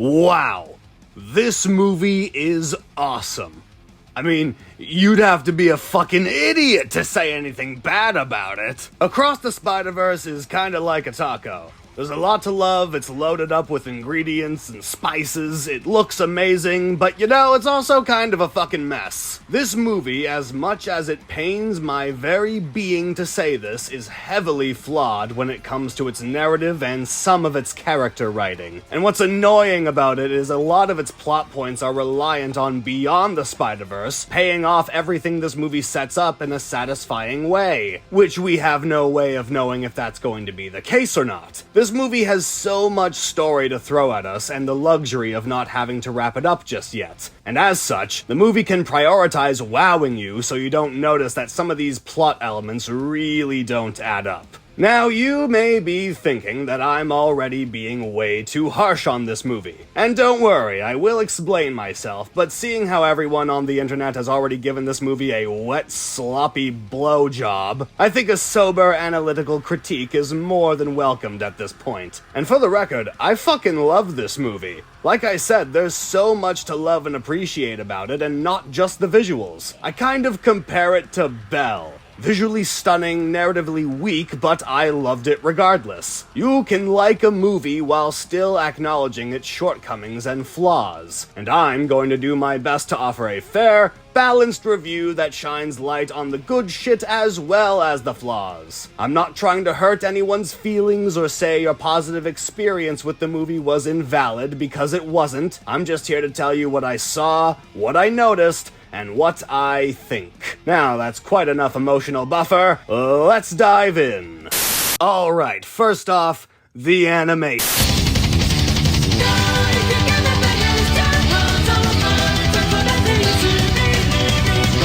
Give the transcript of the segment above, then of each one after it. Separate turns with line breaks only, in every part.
Wow, this movie is awesome. I mean, you'd have to be a fucking idiot to say anything bad about it. Across the Spider-Verse is kinda like a taco. There's a lot to love, it's loaded up with ingredients and spices, it looks amazing, but it's also kind of a fucking mess. This movie, as much as it pains my very being to say this, is heavily flawed when it comes to its narrative and some of its character writing. And what's annoying about it is a lot of its plot points are reliant on Beyond the Spider-Verse, paying off everything this movie sets up in a satisfying way, which we have no way of knowing if that's going to be the case or not. This movie has so much story to throw at us and the luxury of not having to wrap it up just yet. And as such, the movie can prioritize wowing you so you don't notice that some of these plot elements really don't add up. Now, you may be thinking that I'm already being way too harsh on this movie. And don't worry, I will explain myself, but seeing how everyone on the internet has already given this movie a wet, sloppy blowjob, I think a sober, analytical critique is more than welcomed at this point. And for the record, I fucking love this movie. Like I said, there's so much to love and appreciate about it, and not just the visuals. I kind of compare it to Belle. Visually stunning, narratively weak, but I loved it regardless. You can like a movie while still acknowledging its shortcomings and flaws. And I'm going to do my best to offer a fair, balanced review that shines light on the good shit as well as the flaws. I'm not trying to hurt anyone's feelings or say your positive experience with the movie was invalid, because it wasn't. I'm just here to tell you what I saw, what I noticed, and what I think. Now, that's quite enough emotional buffer. Let's dive in. Alright, first off, the animation.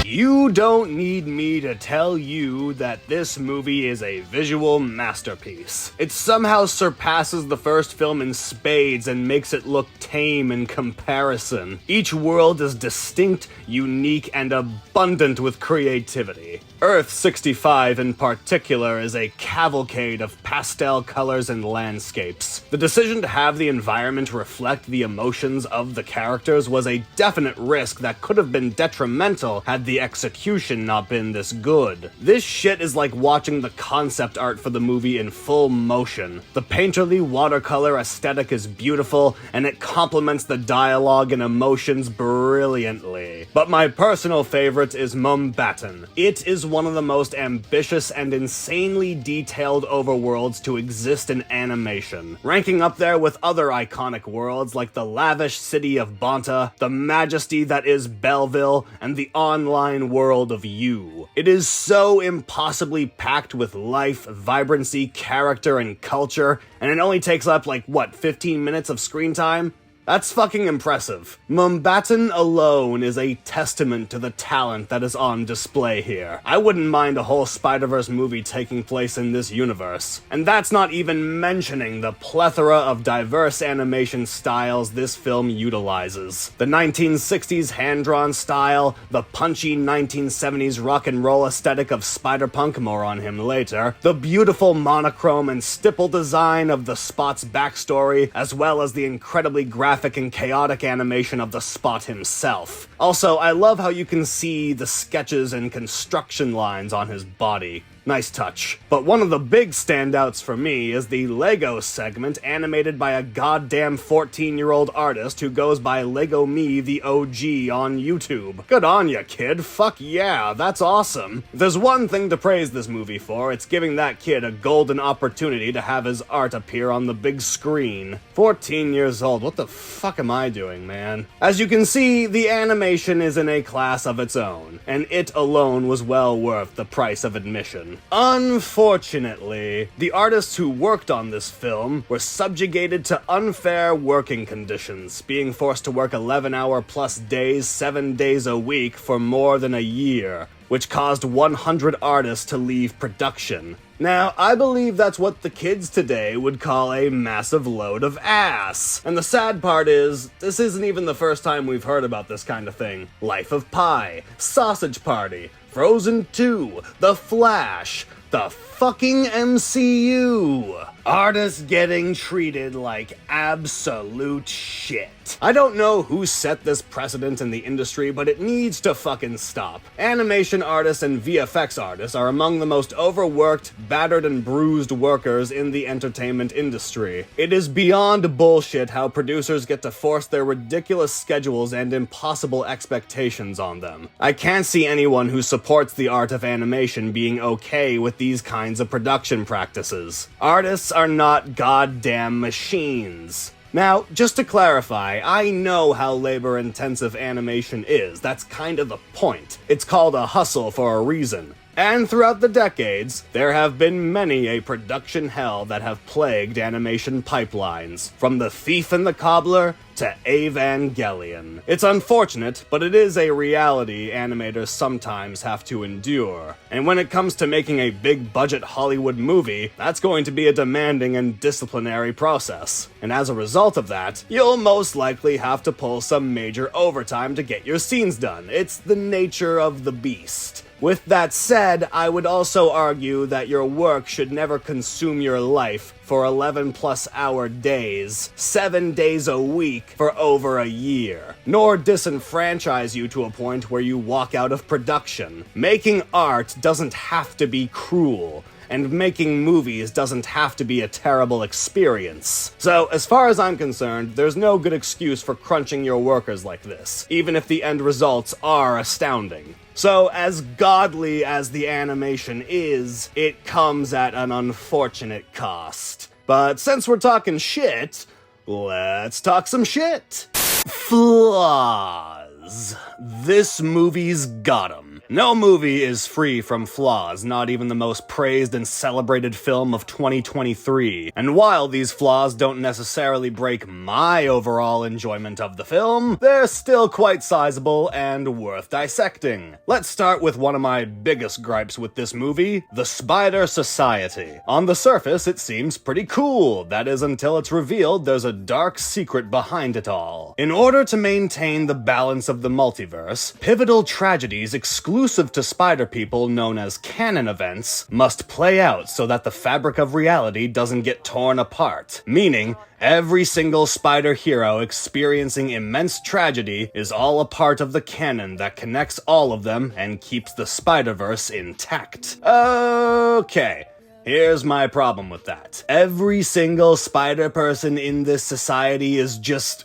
You don't need me to tell you that this movie is a visual masterpiece. It somehow surpasses the first film in spades and makes it look tame in comparison. Each world is distinct, unique, and abundant with creativity. Earth 65 in particular is a cavalcade of pastel colors and landscapes. The decision to have the environment reflect the emotions of the characters was a definite risk that could have been detrimental had the execution not been this good. This shit is like watching the concept art for the movie in full motion. The painterly watercolor aesthetic is beautiful, and it complements the dialogue and emotions brilliantly. But my personal favorite is Mumbattan. It is one of the most ambitious and insanely detailed overworlds to exist in animation, ranking up there with other iconic worlds like the lavish city of Bonta, the majesty that is Belleville, and the online world of You. It is so impossibly packed with life, vibrancy, character, and culture, and it only takes up 15 minutes of screen time? That's fucking impressive. Mumbattan alone is a testament to the talent that is on display here. I wouldn't mind a whole Spider-Verse movie taking place in this universe. And that's not even mentioning the plethora of diverse animation styles this film utilizes. The 1960s hand-drawn style, the punchy 1970s rock and roll aesthetic of Spider-Punk, more on him later, the beautiful monochrome and stipple design of the Spot's backstory, as well as the incredibly graphic and chaotic animation of the Spot himself. Also, I love how you can see the sketches and construction lines on his body. Nice touch. But one of the big standouts for me is the Lego segment animated by a goddamn 14-year-old artist who goes by Lego Me the OG on YouTube. Good on ya, kid. Fuck yeah, that's awesome. If there's one thing to praise this movie for, it's giving that kid a golden opportunity to have his art appear on the big screen. 14 years old, what the fuck am I doing, man? As you can see, the animation is in a class of its own, and it alone was well worth the price of admission. Unfortunately, the artists who worked on this film were subjugated to unfair working conditions, being forced to work 11-hour-plus days, 7 days a week for more than a year, which caused 100 artists to leave production. Now, I believe that's what the kids today would call a massive load of ass. And the sad part is, this isn't even the first time we've heard about this kind of thing. Life of Pi, Sausage Party, Frozen 2, The Flash, the fucking MCU. Artists getting treated like absolute shit. I don't know who set this precedent in the industry, but it needs to fucking stop. Animation artists and VFX artists are among the most overworked, battered and bruised workers in the entertainment industry. It is beyond bullshit how producers get to force their ridiculous schedules and impossible expectations on them. I can't see anyone who supports the art of animation being okay with these kinds of production practices. Artists are not goddamn machines. Now, just to clarify, I know how labor-intensive animation is. That's kind of the point. It's called a hustle for a reason. And throughout the decades, there have been many a production hell that have plagued animation pipelines, from The Thief and the Cobbler to Evangelion. It's unfortunate, but it is a reality animators sometimes have to endure. And when it comes to making a big-budget Hollywood movie, that's going to be a demanding and disciplinary process. And as a result of that, you'll most likely have to pull some major overtime to get your scenes done. It's the nature of the beast. With that said, I would also argue that your work should never consume your life for 11-plus-hour days, 7 days a week for over a year, nor disenfranchise you to a point where you walk out of production. Making art doesn't have to be cruel, and making movies doesn't have to be a terrible experience. So, as far as I'm concerned, there's no good excuse for crunching your workers like this, even if the end results are astounding. So, as godly as the animation is, it comes at an unfortunate cost. But since we're talking shit, let's talk some shit. Flaws. This movie's got 'em. No movie is free from flaws, not even the most praised and celebrated film of 2023. And while these flaws don't necessarily break my overall enjoyment of the film, they're still quite sizable and worth dissecting. Let's start with one of my biggest gripes with this movie, the Spider Society. On the surface, it seems pretty cool. That is until it's revealed there's a dark secret behind it all. In order to maintain the balance of the multiverse, pivotal tragedies exclusively to Spider People known as canon events must play out so that the fabric of reality doesn't get torn apart, meaning every single Spider hero experiencing immense tragedy is all a part of the canon that connects all of them and keeps the Spider-Verse intact. Okay. Here's my problem with that. Every single Spider person in this society is just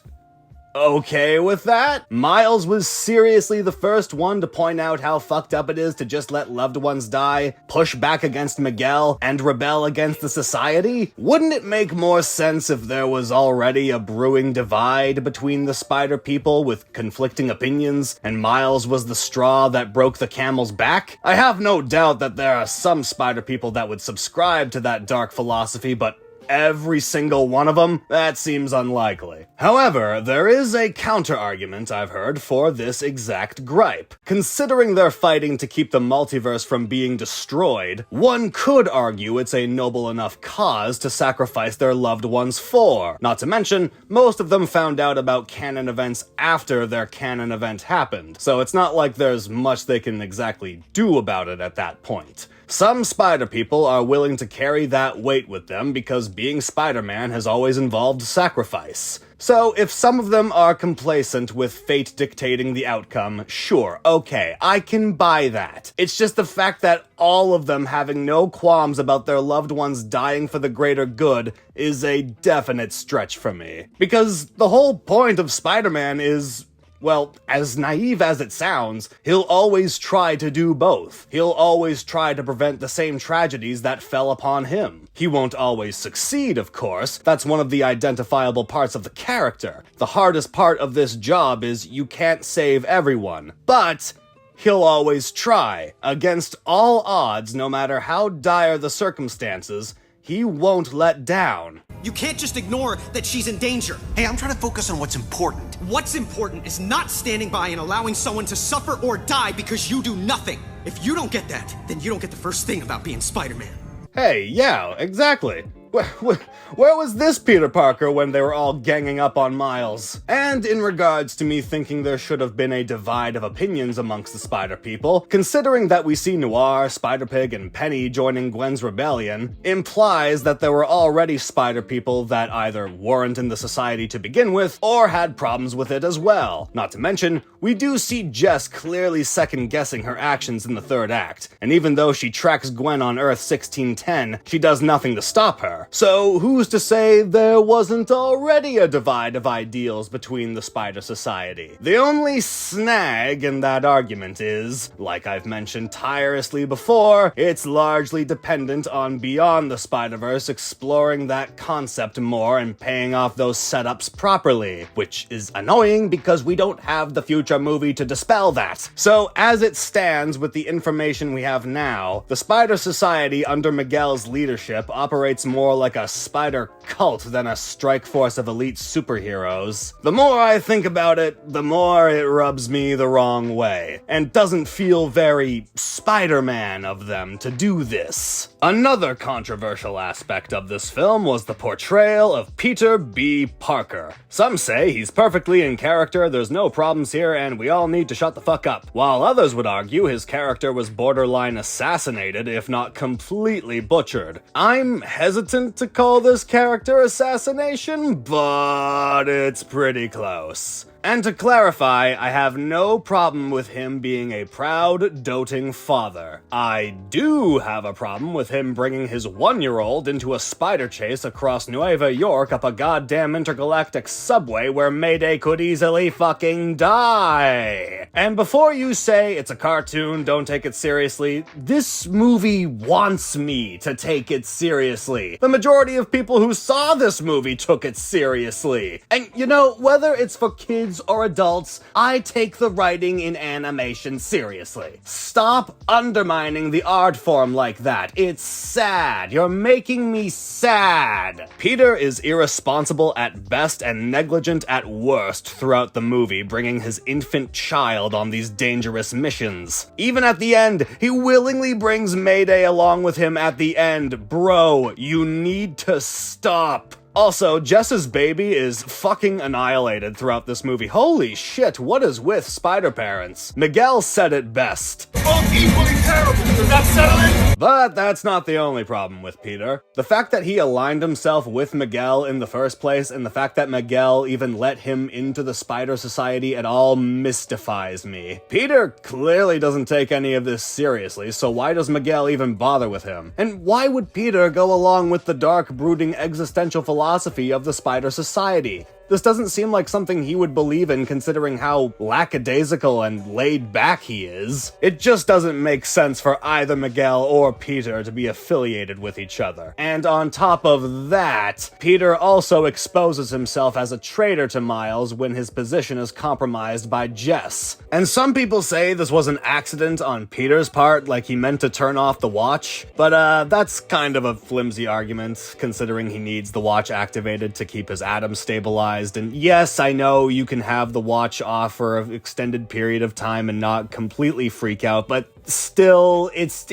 okay with that? Miles was seriously the first one to point out how fucked up it is to just let loved ones die, push back against Miguel, and rebel against the society? Wouldn't it make more sense if there was already a brewing divide between the Spider People with conflicting opinions, and Miles was the straw that broke the camel's back? I have no doubt that there are some Spider People that would subscribe to that dark philosophy, but every single one of them? That seems unlikely. However, there is a counter-argument I've heard for this exact gripe. Considering they're fighting to keep the multiverse from being destroyed, one could argue it's a noble enough cause to sacrifice their loved ones for. Not to mention, most of them found out about canon events after their canon event happened, so it's not like there's much they can exactly do about it at that point. Some Spider People are willing to carry that weight with them because being Spider-Man has always involved sacrifice. So if some of them are complacent with fate dictating the outcome, sure, okay, I can buy that. It's just the fact that all of them having no qualms about their loved ones dying for the greater good is a definite stretch for me. Because the whole point of Spider-Man is, well, as naive as it sounds, he'll always try to do both. He'll always try to prevent the same tragedies that fell upon him. He won't always succeed, of course. That's one of the identifiable parts of the character. The hardest part of this job is you can't save everyone. But he'll always try. Against all odds, no matter how dire the circumstances, he won't let down.
You can't just ignore that she's in danger.
Hey, I'm trying to focus on what's important.
What's important is not standing by and allowing someone to suffer or die because you do nothing. If you don't get that, then you don't get the first thing about being Spider-Man.
Hey, yeah, exactly. Where was this Peter Parker when they were all ganging up on Miles? And in regards to me thinking there should have been a divide of opinions amongst the Spider People, considering that we see Noir, Spider-Pig, and Penny joining Gwen's rebellion, implies that there were already Spider People that either weren't in the society to begin with, or had problems with it as well. Not to mention, we do see Jess clearly second-guessing her actions in the third act, and even though she tracks Gwen on Earth 1610, she does nothing to stop her. So who's to say there wasn't already a divide of ideals between the Spider Society? The only snag in that argument is, like I've mentioned tirelessly before, it's largely dependent on Beyond the Spider-Verse exploring that concept more and paying off those setups properly, which is annoying because we don't have the future movie to dispel that. So as it stands with the information we have now, the Spider Society under Miguel's leadership operates more like a spider cult than a strike force of elite superheroes. The more I think about it, the more it rubs me the wrong way, and doesn't feel very Spider-Man of them to do this. Another controversial aspect of this film was the portrayal of Peter B. Parker. Some say he's perfectly in character, there's no problems here, and we all need to shut the fuck up. While others would argue his character was borderline assassinated, if not completely butchered. I'm hesitant to call this character assassination, but it's pretty close. And to clarify, I have no problem with him being a proud, doting father. I do have a problem with him bringing his 1-year-old into a spider chase across Nueva York up a goddamn intergalactic subway where Mayday could easily fucking die. And before you say it's a cartoon, don't take it seriously, this movie wants me to take it seriously. The majority of people who saw this movie took it seriously. And you know, whether it's for kids or adults, I take the writing in animation seriously. Stop undermining the art form like that. It's sad. You're making me sad. Peter is irresponsible at best and negligent at worst throughout the movie, bringing his infant child on these dangerous missions. Even at the end, he willingly brings Mayday along with him at the end. Bro, you need to stop. Also, Jess's baby is fucking annihilated throughout this movie. Holy shit, what is with spider parents? Miguel said it best.
Both equally terrible. Does that settle it?
But that's not the only problem with Peter. The fact that he aligned himself with Miguel in the first place, and the fact that Miguel even let him into the Spider Society at all mystifies me. Peter clearly doesn't take any of this seriously, so why does Miguel even bother with him? And why would Peter go along with the dark, brooding existential philosophy of the Spider Society? This doesn't seem like something he would believe in considering how lackadaisical and laid back he is. It just doesn't make sense for either Miguel or Peter to be affiliated with each other. And on top of that, Peter also exposes himself as a traitor to Miles when his position is compromised by Jess. And some people say this was an accident on Peter's part, like he meant to turn off the watch, but that's kind of a flimsy argument, considering he needs the watch activated to keep his atoms stabilized. And yes, I know you can have the watch off for an extended period of time and not completely freak out, but still, it's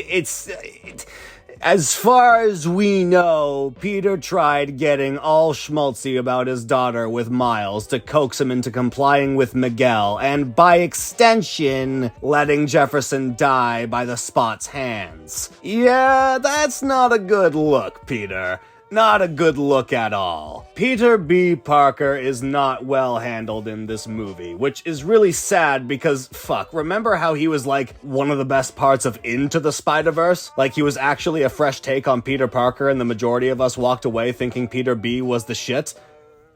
as far as we know, Peter tried getting all schmaltzy about his daughter with Miles to coax him into complying with Miguel, and by extension, letting Jefferson die by the Spot's hands. Yeah, that's not a good look, Peter. Not a good look at all. Peter B. Parker is not well handled in this movie, which is really sad because, fuck, remember how he was like one of the best parts of Into the Spider-Verse? Like he was actually a fresh take on Peter Parker and the majority of us walked away thinking Peter B. was the shit?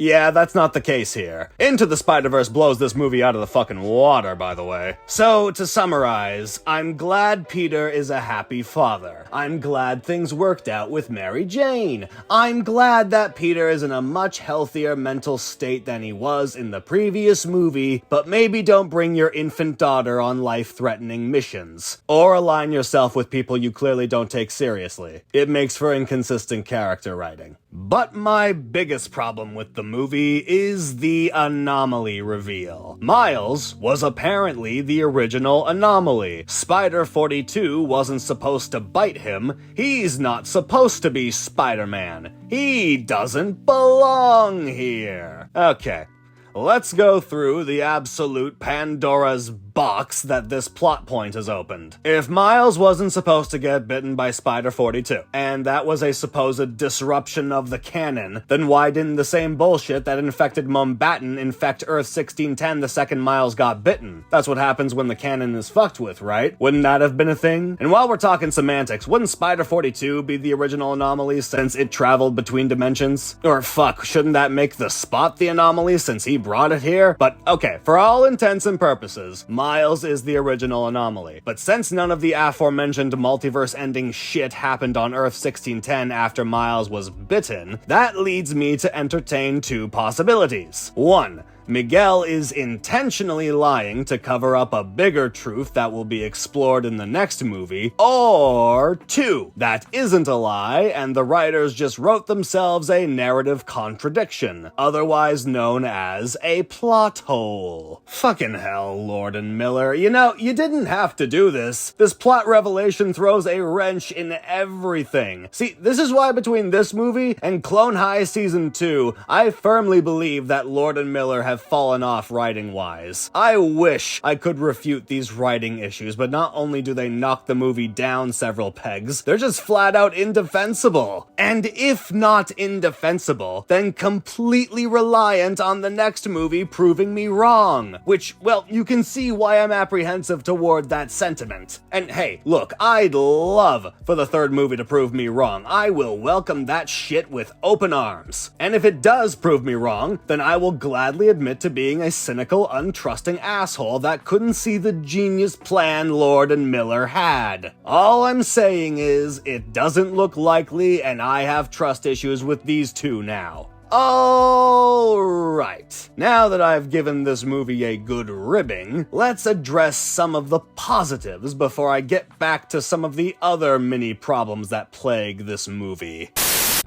Yeah, that's not the case here. Into the Spider-Verse blows this movie out of the fucking water, by the way. So, to summarize, I'm glad Peter is a happy father. I'm glad things worked out with Mary Jane. I'm glad that Peter is in a much healthier mental state than he was in the previous movie, but maybe don't bring your infant daughter on life-threatening missions. Or align yourself with people you clearly don't take seriously. It makes for inconsistent character writing. But my biggest problem with the movie is the anomaly reveal. Miles was apparently the original anomaly. Spider-42 wasn't supposed to bite him. He's not supposed to be Spider-Man. He doesn't belong here. Okay. Let's go through the absolute Pandora's box that this plot point has opened. If Miles wasn't supposed to get bitten by Spider-42, and that was a supposed disruption of the canon, then why didn't the same bullshit that infected Mumbattan infect Earth-1610 the second Miles got bitten? That's what happens when the canon is fucked with, right? Wouldn't that have been a thing? And while we're talking semantics, wouldn't Spider-42 be the original anomaly since it traveled between dimensions? Or fuck, shouldn't that make the Spot the anomaly since he brought it here? But okay, for all intents and purposes, Miles is the original anomaly. But since none of the aforementioned multiverse-ending shit happened on Earth-1610 after Miles was bitten, that leads me to entertain two possibilities. 1. Miguel is intentionally lying to cover up a bigger truth that will be explored in the next movie, or 2, that isn't a lie and the writers just wrote themselves a narrative contradiction, otherwise known as a plot hole. Fucking hell, Lord and Miller. You know, you didn't have to do this. This plot revelation throws a wrench in everything. See, this is why between this movie and Clone High Season 2, I firmly believe that Lord and Miller have fallen off writing-wise. I wish I could refute these writing issues, but not only do they knock the movie down several pegs, they're just flat out indefensible. And if not indefensible, then completely reliant on the next movie proving me wrong. Which, well, you can see why I'm apprehensive toward that sentiment. And hey, look, I'd love for the third movie to prove me wrong. I will welcome that shit with open arms. And if it does prove me wrong, then I will gladly admit to being a cynical, untrusting asshole that couldn't see the genius plan Lord and Miller had. All I'm saying is, it doesn't look likely, and I have trust issues with these two now. Alright, now that I've given this movie a good ribbing, let's address some of the positives before I get back to some of the other mini problems that plague this movie.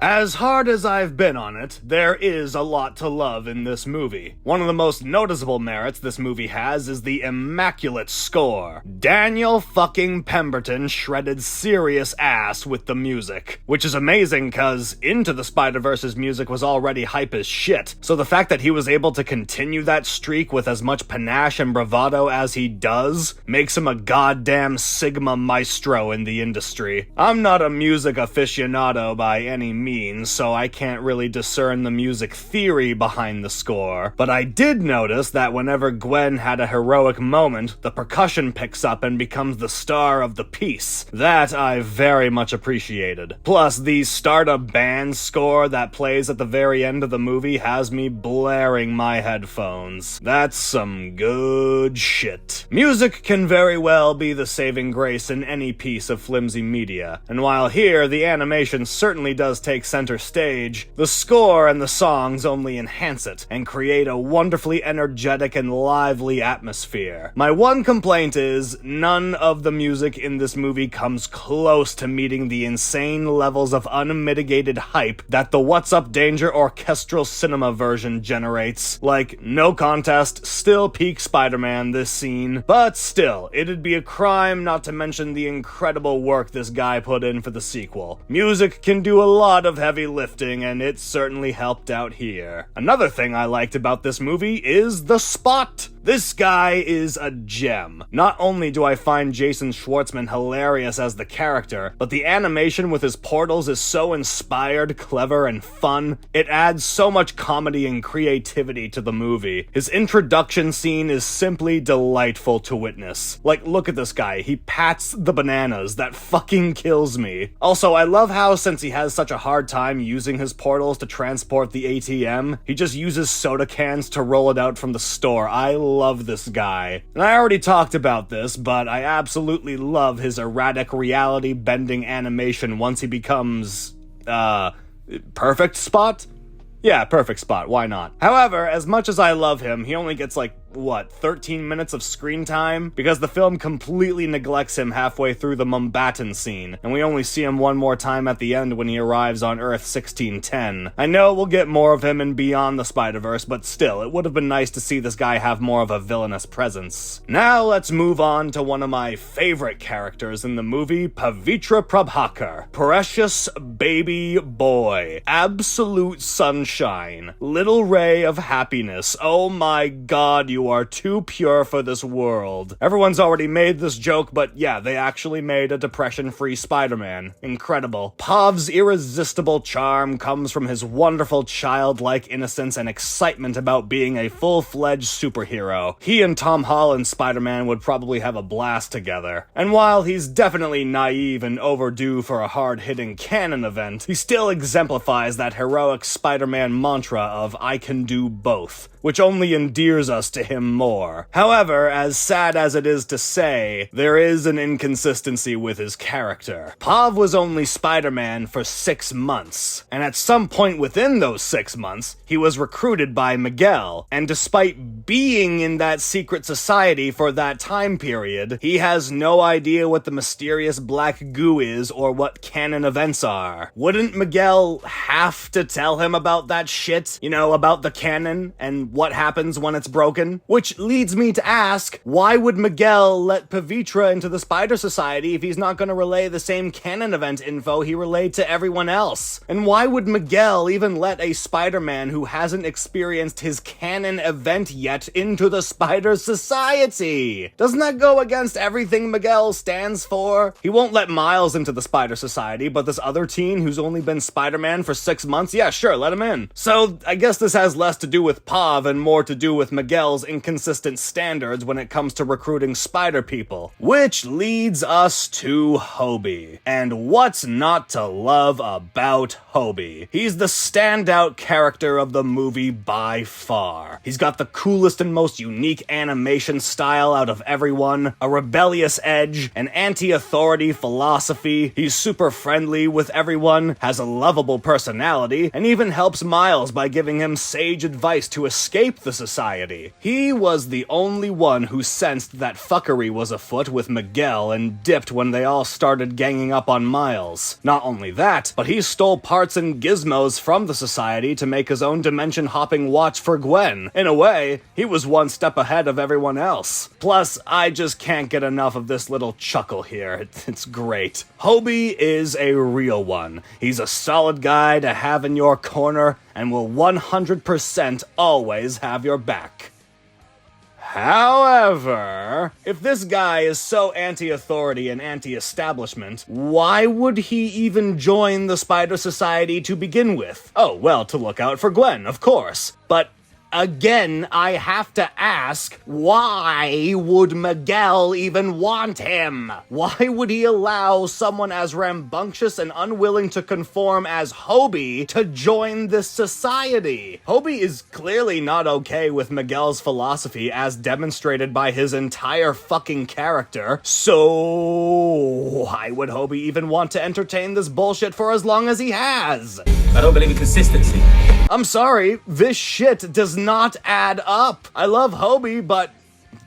As hard as I've been on it, there is a lot to love in this movie. One of the most noticeable merits this movie has is the immaculate score. Daniel fucking Pemberton shredded serious ass with the music, which is amazing cause Into the Spider-Verse's music was already hype as shit, so the fact that he was able to continue that streak with as much panache and bravado as he does makes him a goddamn Sigma maestro in the industry. I'm not a music aficionado by any means, so I can't really discern the music theory behind the score, but I did notice that whenever Gwen had a heroic moment, the percussion picks up and becomes the star of the piece. That I very much appreciated. Plus, the start a band score that plays at the very end of the movie has me blaring my headphones. That's some good shit. Music can very well be the saving grace in any piece of flimsy media, and while here the animation certainly does take center stage, the score and the songs only enhance it and create a wonderfully energetic and lively atmosphere. My one complaint is none of the music in this movie comes close to meeting the insane levels of unmitigated hype that the What's Up Danger orchestral cinema version generates. Like, no contest, still peak Spider-Man this scene, but still, it'd be a crime not to mention the incredible work this guy put in for the sequel. Music can do a lot of heavy lifting, and it certainly helped out here. Another thing I liked about this movie is the Spot. This guy is a gem. Not only do I find Jason Schwartzman hilarious as the character, but the animation with his portals is so inspired, clever, and fun. It adds so much comedy and creativity to the movie. His introduction scene is simply delightful to witness. Like, look at this guy. He pats the bananas. That fucking kills me. Also, I love how, since he has such a hard time using his portals to transport the ATM, he just uses soda cans to roll it out from the store. I love this guy. And I already talked about this, but I absolutely love his erratic reality-bending animation once he becomes, Perfect Spot? Yeah, Perfect Spot, why not? However, as much as I love him, he only gets like 13 minutes of screen time? Because the film completely neglects him halfway through the Mumbattan scene, and we only see him one more time at the end when he arrives on Earth 1610. I know we'll get more of him in Beyond the Spider-Verse, but still, it would have been nice to see this guy have more of a villainous presence. Now let's move on to one of my favorite characters in the movie, Pavitra Prabhakar. Precious baby boy. Absolute sunshine. Little ray of happiness. Oh my god, you are too pure for this world. Everyone's already made this joke, but yeah, they actually made a depression-free Spider-Man. Incredible. Pav's irresistible charm comes from his wonderful childlike innocence and excitement about being a full-fledged superhero. He and Tom Holland's Spider-Man would probably have a blast together. And while he's definitely naive and overdue for a hard-hitting canon event, he still exemplifies that heroic Spider-Man mantra of "I can do both," which only endears us to him more. However, as sad as it is to say, there is an inconsistency with his character. Pav was only Spider-Man for 6 months, and at some point within those 6 months, he was recruited by Miguel, and despite being in that secret society for that time period, he has no idea what the mysterious black goo is or what canon events are. Wouldn't Miguel have to tell him about that shit? You know, about the canon and what happens when it's broken? Which leads me to ask, why would Miguel let Pavitra into the Spider Society if he's not going to relay the same canon event info he relayed to everyone else? And why would Miguel even let a Spider-Man who hasn't experienced his canon event yet into the Spider Society? Doesn't that go against everything Miguel stands for? He won't let Miles into the Spider Society, but this other teen who's only been Spider-Man for 6 months, yeah, sure, let him in. So I guess this has less to do with Pav and more to do with Miguel's inconsistent standards when it comes to recruiting spider people. Which leads us to Hobie. And what's not to love about Hobie? He's the standout character of the movie by far. He's got the coolest and most unique animation style out of everyone, a rebellious edge, an anti-authority philosophy, he's super friendly with everyone, has a lovable personality, and even helps Miles by giving him sage advice to escape the society. He was the only one who sensed that fuckery was afoot with Miguel and dipped when they all started ganging up on Miles. Not only that, but he stole parts and gizmos from the society to make his own dimension-hopping watch for Gwen. In a way, he was one step ahead of everyone else. Plus, I just can't get enough of this little chuckle here. It's great. Hobie is a real one. He's a solid guy to have in your corner and will 100% always have your back. However, if this guy is so anti-authority and anti-establishment, why would he even join the Spider Society to begin with? Oh, well, to look out for Gwen, of course. But again, I have to ask, why would Miguel even want him? Why would he allow someone as rambunctious and unwilling to conform as Hobie to join this society? Hobie is clearly not okay with Miguel's philosophy as demonstrated by his entire fucking character, so why would Hobie even want to entertain this bullshit for as long as he has?
I don't believe in consistency.
I'm sorry, this shit does not add up. I love Hobie, but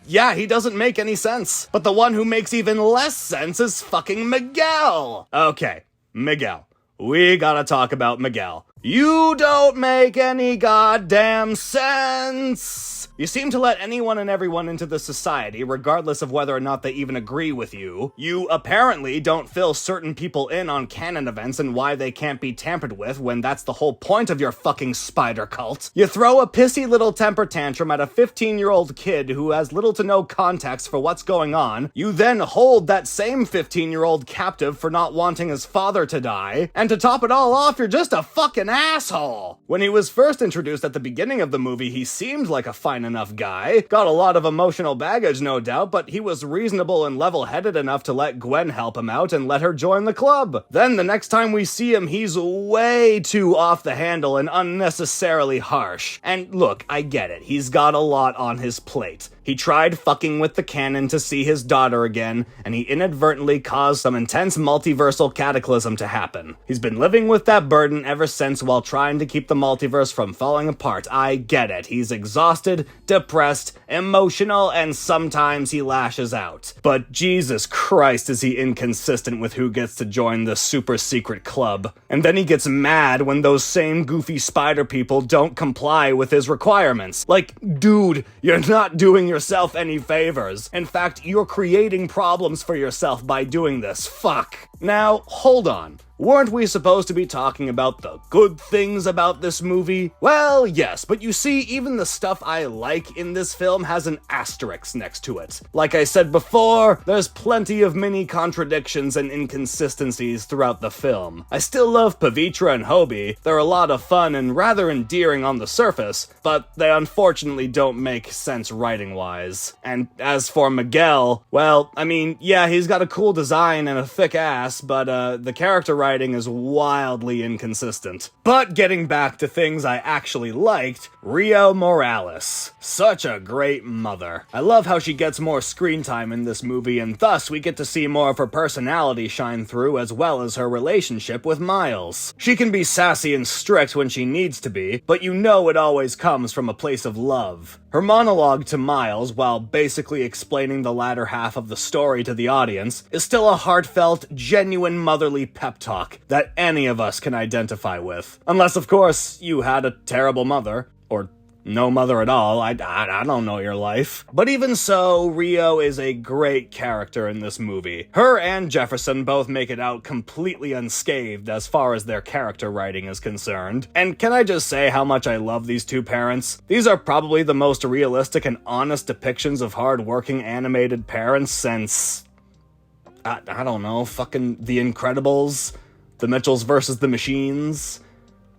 yeah, he doesn't make any sense. But the one who makes even less sense is fucking Miguel. Okay, Miguel. We gotta talk about Miguel. You don't make any goddamn sense. You seem to let anyone and everyone into the society, regardless of whether or not they even agree with you. You apparently don't fill certain people in on canon events and why they can't be tampered with when that's the whole point of your fucking spider cult. You throw a pissy little temper tantrum at a 15-year-old kid who has little to no context for what's going on. You then hold that same 15-year-old captive for not wanting his father to die. And to top it all off, you're just a fucking asshole. When he was first introduced at the beginning of the movie, he seemed like a fine enough guy. Got a lot of emotional baggage, no doubt, but he was reasonable and level-headed enough to let Gwen help him out and let her join the club. Then the next time we see him, he's way too off the handle and unnecessarily harsh. And look, I get it. He's got a lot on his plate. He tried fucking with the canon to see his daughter again, and he inadvertently caused some intense multiversal cataclysm to happen. He's been living with that burden ever since while trying to keep the multiverse from falling apart. I get it. He's exhausted, depressed, emotional, and sometimes he lashes out. But Jesus Christ, is he inconsistent with who gets to join the super secret club. And then he gets mad when those same goofy spider people don't comply with his requirements. Like, dude, you're not doing yourself any favors. In fact, you're creating problems for yourself by doing this. Fuck. Now, hold on. Weren't we supposed to be talking about the good things about this movie? Well, yes, but you see, even the stuff I like in this film has an asterisk next to it. Like I said before, there's plenty of mini contradictions and inconsistencies throughout the film. I still love Pavitra and Hobie. They're a lot of fun and rather endearing on the surface, but they unfortunately don't make sense writing-wise. And as for Miguel, well, I mean, yeah, he's got a cool design and a thick ass, but the character writing is wildly inconsistent. But getting back to things I actually liked, Rio Morales. Such a great mother. I love how she gets more screen time in this movie, and thus we get to see more of her personality shine through as well as her relationship with Miles. She can be sassy and strict when she needs to be, but you know it always comes from a place of love. Her monologue to Miles, while basically explaining the latter half of the story to the audience, is still a heartfelt, genuine motherly pep talk that any of us can identify with. Unless, of course, you had a terrible mother, or no mother at all. I don't know your life. But even so, Rio is a great character in this movie. Her and Jefferson both make it out completely unscathed as far as their character writing is concerned. And can I just say how much I love these two parents? These are probably the most realistic and honest depictions of hard-working animated parents since, I don't know, fucking The Incredibles, The Mitchells versus the Machines.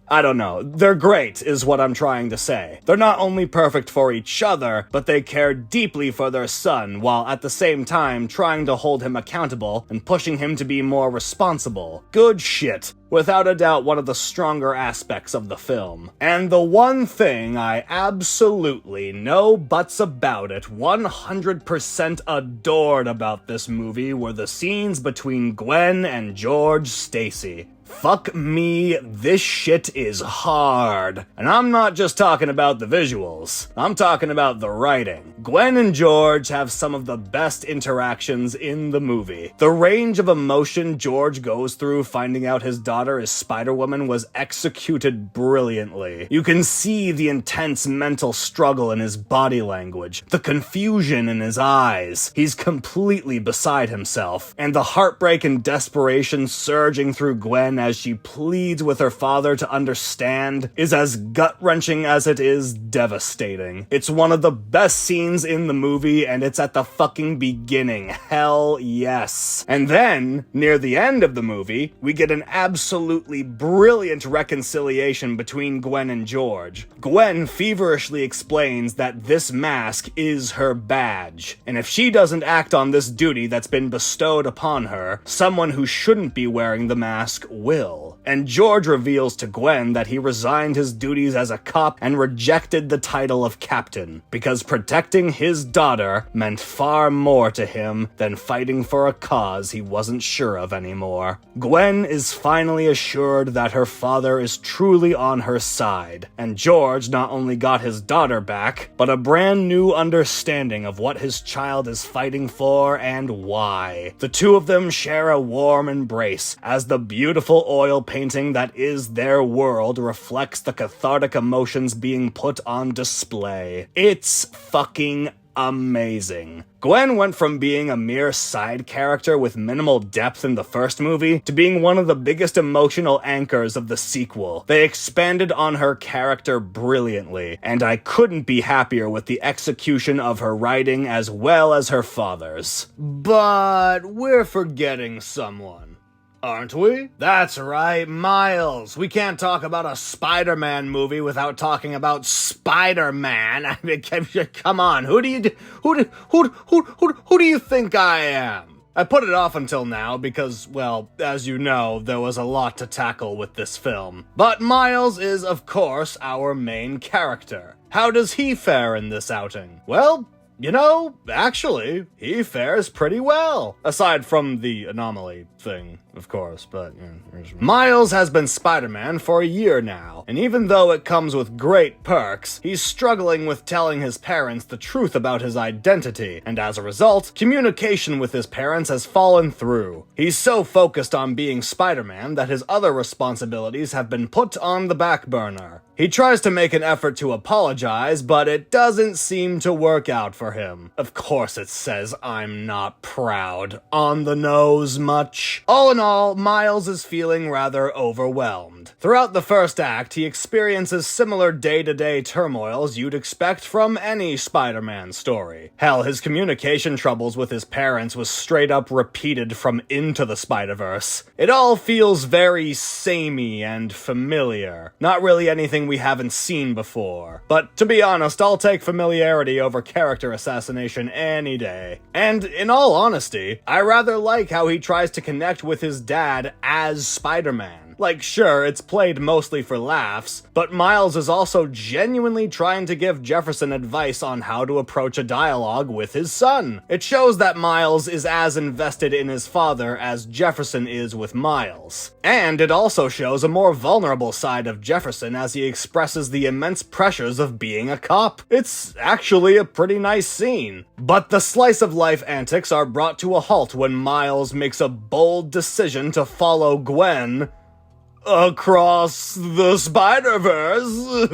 I don't know. They're great, is what I'm trying to say. They're not only perfect for each other, but they care deeply for their son, while at the same time trying to hold him accountable and pushing him to be more responsible. Good shit. Without a doubt, one of the stronger aspects of the film. And the one thing I absolutely, no buts about it, 100% adored about this movie were the scenes between Gwen and George Stacy. Fuck me, this shit is hard. And I'm not just talking about the visuals. I'm talking about the writing. Gwen and George have some of the best interactions in the movie. The range of emotion George goes through finding out his daughter is Spider-Woman was executed brilliantly. You can see the intense mental struggle in his body language, the confusion in his eyes. He's completely beside himself. And the heartbreak and desperation surging through Gwen as she pleads with her father to understand is as gut-wrenching as it is devastating. It's one of the best scenes in the movie, and it's at the fucking beginning. Hell yes. And then, near the end of the movie, we get an absolutely brilliant reconciliation between Gwen and George. Gwen feverishly explains that this mask is her badge, and if she doesn't act on this duty that's been bestowed upon her, someone who shouldn't be wearing the mask will. And George reveals to Gwen that he resigned his duties as a cop and rejected the title of captain, because protecting his daughter meant far more to him than fighting for a cause he wasn't sure of anymore. Gwen is finally assured that her father is truly on her side, and George not only got his daughter back, but a brand new understanding of what his child is fighting for and why. The two of them share a warm embrace as the beautiful oil painting that is their world reflects the cathartic emotions being put on display. It's fucking amazing. Gwen went from being a mere side character with minimal depth in the first movie to being one of the biggest emotional anchors of the sequel. They expanded on her character brilliantly, and I couldn't be happier with the execution of her writing as well as her father's. But we're forgetting someone. Aren't we? That's right, Miles. We can't talk about a Spider-Man movie without talking about Spider-Man. I mean, come on, who do you think I am? I put it off until now because, well, as you know, there was a lot to tackle with this film. But Miles is, of course, our main character. How does he fare in this outing? Well, you know, actually, he fares pretty well. Aside from the anomaly thing, of course, but Miles has been Spider-Man for a year now, and even though it comes with great perks, he's struggling with telling his parents the truth about his identity, and as a result, communication with his parents has fallen through. He's so focused on being Spider-Man that his other responsibilities have been put on the back burner. He tries to make an effort to apologize, but it doesn't seem to work out for him. Of course it says "I'm not proud" on the nose much. All in all, Miles is feeling rather overwhelmed. Throughout the first act, he experiences similar day-to-day turmoils you'd expect from any Spider-Man story. Hell, his communication troubles with his parents was straight up repeated from Into the Spider-Verse. It all feels very samey and familiar. Not really anything we haven't seen before. But to be honest, I'll take familiarity over character assassination any day. And in all honesty, I rather like how he tries to connect with his dad as Spider-Man. Like, sure, it's played mostly for laughs, but Miles is also genuinely trying to give Jefferson advice on how to approach a dialogue with his son. It shows that Miles is as invested in his father as Jefferson is with Miles. And it also shows a more vulnerable side of Jefferson as he expresses the immense pressures of being a cop. It's actually a pretty nice scene. But the slice-of-life antics are brought to a halt when Miles makes a bold decision to follow Gwen across the Spider-Verse.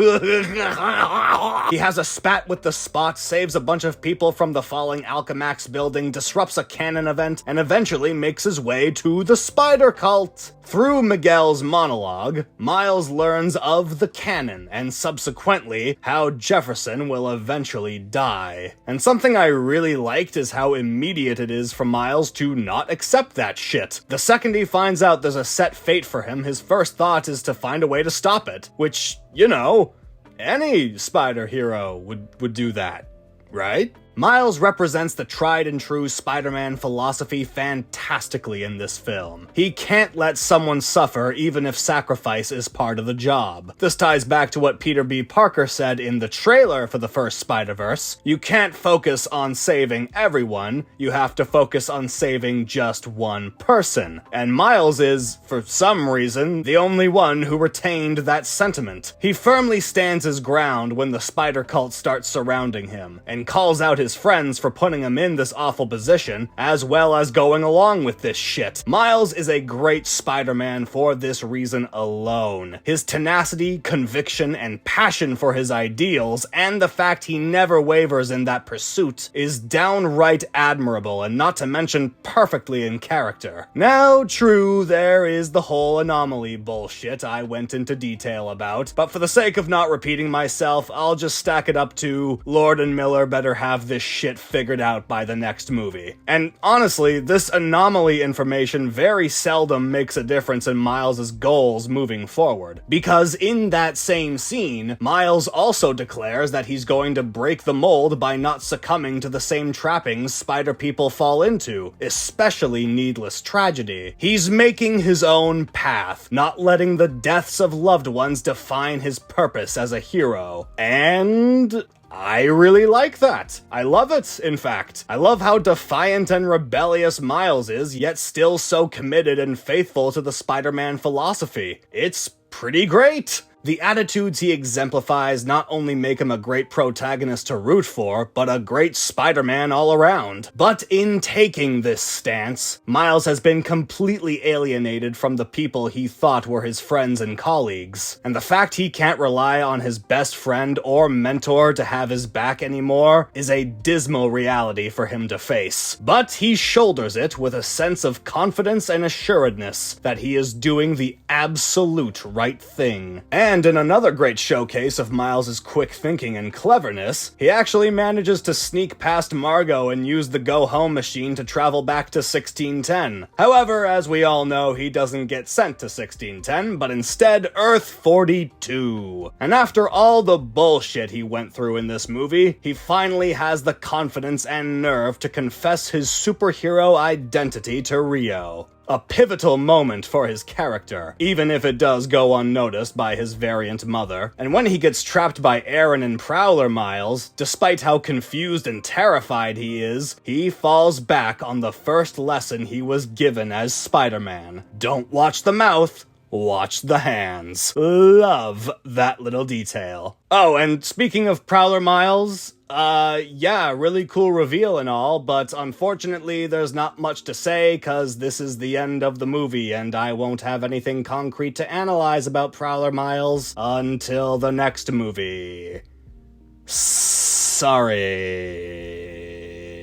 He has a spat with the Spot, saves a bunch of people from the falling Alchemax building, disrupts a canon event, and eventually makes his way to the Spider Cult. Through Miguel's monologue, Miles learns of the canon, and subsequently, how Jefferson will eventually die. And something I really liked is how immediate it is for Miles to not accept that shit. The second he finds out there's a set fate for him, his first thought is to find a way to stop it. Which, you know, any spider hero would do that, right? Miles represents the tried-and-true Spider-Man philosophy fantastically in this film. He can't let someone suffer even if sacrifice is part of the job. This ties back to what Peter B. Parker said in the trailer for the first Spider-Verse. You can't focus on saving everyone, you have to focus on saving just one person. And Miles is, for some reason, the only one who retained that sentiment. He firmly stands his ground when the Spider Cult starts surrounding him, and calls out his friends for putting him in this awful position, as well as going along with this shit. Miles is a great Spider-Man for this reason alone. His tenacity, conviction, and passion for his ideals, and the fact he never wavers in that pursuit, is downright admirable, and not to mention perfectly in character. Now, true, there is the whole anomaly bullshit I went into detail about, but for the sake of not repeating myself, I'll just stack it up to Lord and Miller better have this shit figured out by the next movie. And honestly, this anomaly information very seldom makes a difference in Miles' goals moving forward. Because in that same scene, Miles also declares that he's going to break the mold by not succumbing to the same trappings spider people fall into, especially needless tragedy. He's making his own path, not letting the deaths of loved ones define his purpose as a hero. And I really like that. I love it, in fact. I love how defiant and rebellious Miles is, yet still so committed and faithful to the Spider-Man philosophy. It's pretty great. The attitudes he exemplifies not only make him a great protagonist to root for, but a great Spider-Man all around. But in taking this stance, Miles has been completely alienated from the people he thought were his friends and colleagues. And the fact he can't rely on his best friend or mentor to have his back anymore is a dismal reality for him to face. But he shoulders it with a sense of confidence and assuredness that he is doing the absolute right thing. And in another great showcase of Miles' quick thinking and cleverness, he actually manages to sneak past Margot and use the go-home machine to travel back to 1610. However, as we all know, he doesn't get sent to 1610, but instead Earth 42. And after all the bullshit he went through in this movie, he finally has the confidence and nerve to confess his superhero identity to Rio. a pivotal moment for his character, even if it does go unnoticed by his variant mother. And when he gets trapped by Aaron and Prowler Miles, despite how confused and terrified he is, he falls back on the first lesson he was given as Spider-Man. Don't watch the mouth, watch the hands. Love that little detail. Oh, and speaking of Prowler Miles, yeah, really cool reveal and all, but unfortunately there's not much to say cause this is the end of the movie and I won't have anything concrete to analyze about Prowler Miles until the next movie. Sorry.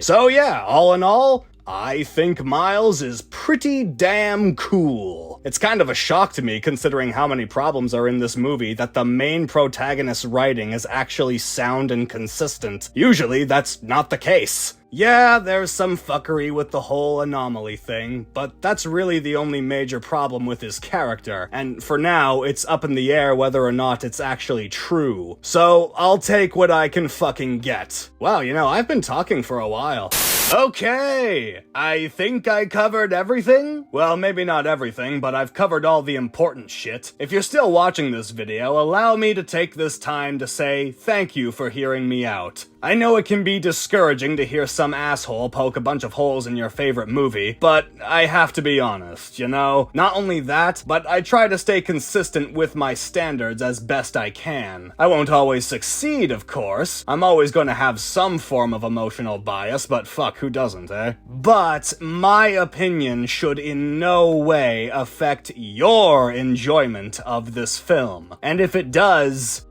So yeah, all in all, I think Miles is pretty damn cool. It's kind of a shock to me, considering how many problems are in this movie, that the main protagonist's writing is actually sound and consistent. Usually, that's not the case. Yeah, there's some fuckery with the whole anomaly thing, but that's really the only major problem with his character, and for now, it's up in the air whether or not it's actually true. So, I'll take what I can fucking get. Wow, you know, I've been talking for a while. Okay, I think I covered everything? Well, maybe not everything, but I've covered all the important shit. If you're still watching this video, allow me to take this time to say thank you for hearing me out. I know it can be discouraging to hear some asshole poke a bunch of holes in your favorite movie, but I have to be honest, you know? Not only that, but I try to stay consistent with my standards as best I can. I won't always succeed, of course. I'm always gonna have some form of emotional bias, but fuck, who doesn't, eh? But my opinion should in no way affect your enjoyment of this film. And if it does,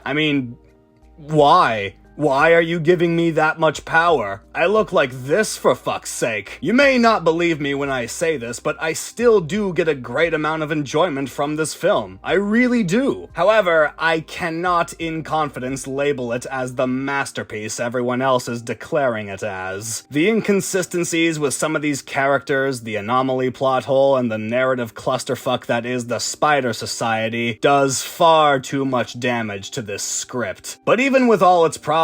I mean, why? Why are you giving me that much power? I look like this, for fuck's sake. You may not believe me when I say this, but I still do get a great amount of enjoyment from this film. I really do. However, I cannot in confidence label it as the masterpiece everyone else is declaring it as. The inconsistencies with some of these characters, the anomaly plot hole, and the narrative clusterfuck that is the Spider Society does far too much damage to this script. But even with all its problems,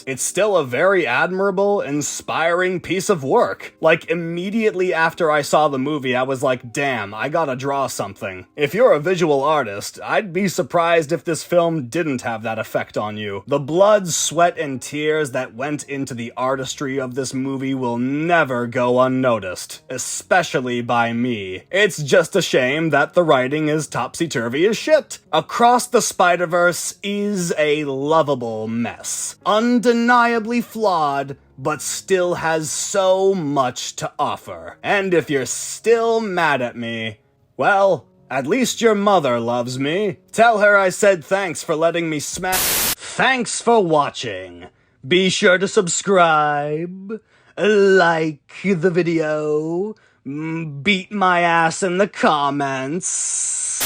it's still a very admirable, inspiring piece of work. Like, immediately after I saw the movie, I was like, damn, I gotta draw something. If you're a visual artist, I'd be surprised if this film didn't have that effect on you. The blood, sweat, and tears that went into the artistry of this movie will never go unnoticed, especially by me. It's just a shame that the writing is topsy-turvy as shit. Across the Spider-Verse is a lovable mess. Undeniably flawed, but still has so much to offer. And if you're still mad at me, well, at least your mother loves me. Tell her I said thanks for letting me smash. Thanks for watching. Be sure to subscribe, like the video, beat my ass in the comments.